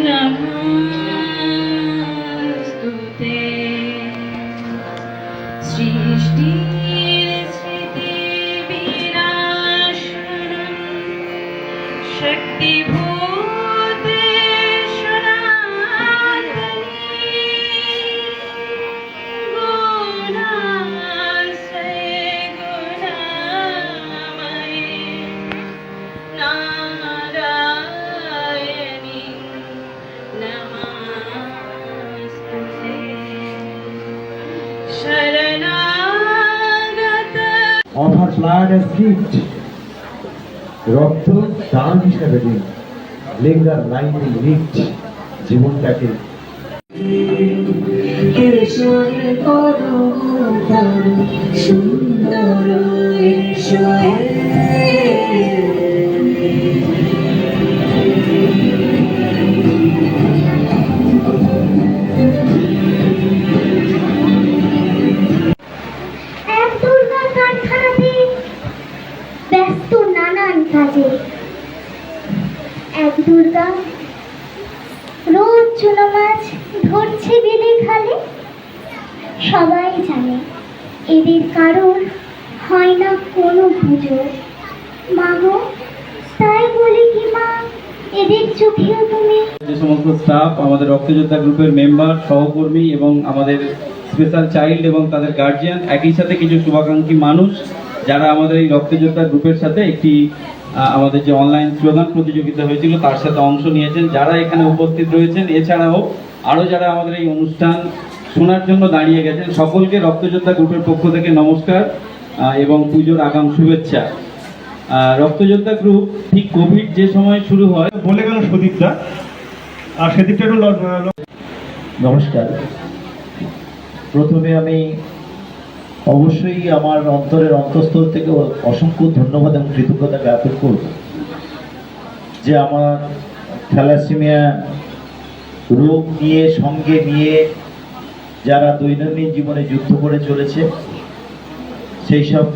নমস্তুতে সৃষ্টির স্মৃতি বিনাশনম শক্তিভূতে সনাতনী গুণাশ্রয়ে গুণাময়ে নারায়ণী নমস্তুতে শরণাগত Offer blood as gift. রক্ত দান হিসেবে দিন। লিঙ্গার লাইনে লিফট জীবনটাকে সুন্দর এক দুর্গা কারখানাতে ব্যস্ত নানান কাজে। এক দুর্গা রোজ চুনো মাছ ধরছে বেলে খালে। সবাই জানে এদের কারোর হয় না কোনো পুজো। মা গো, তাই বলি কি মা, এদের চোখেও তুমি। যে সমস্ত স্টাফ, আমাদের রক্তযোদ্ধা গ্রুপের মেম্বার, সহকর্মী এবং আমাদের স্পেশাল চাইল্ড এবং তাদের গার্জিয়ান, একই সাথে কিছু শুভাকাঙ্ক্ষী মানুষ যারা আমাদের এই রক্তযোদ্ধা গ্রুপের সাথে একটি আমাদের যে অনলাইন স্লোগান প্রতিযোগিতা হয়েছিল তার সাথে অংশ নিয়েছেন, যারা এখানে উপস্থিত রয়েছেন, এছাড়াও আরও যারা আমাদের এই অনুষ্ঠান শোনার জন্য দাঁড়িয়ে গেছেন, সকলকে রক্তযোদ্ধা গ্রুপের পক্ষ থেকে নমস্কার এবং পুজোর আগাম শুভেচ্ছা। রক্তযোদ্ধা গ্রুপ ঠিক কোভিড যে সময় শুরু হয় বলে গেল সুদীপটা, আর সেদীপটা একটু নমস্কার। প্রথমে আমি অবশ্যই আমার অন্তরের অন্তঃস্থল থেকে অসংখ্য ধন্যবাদ এবং কৃতজ্ঞতা জ্ঞাপন করব যে আমার থ্যালাসেমিয়া রোগ নিয়ে সঙ্গে নিয়ে যারা দৈনন্দিন জীবনে যুদ্ধ করে চলেছে সেই সব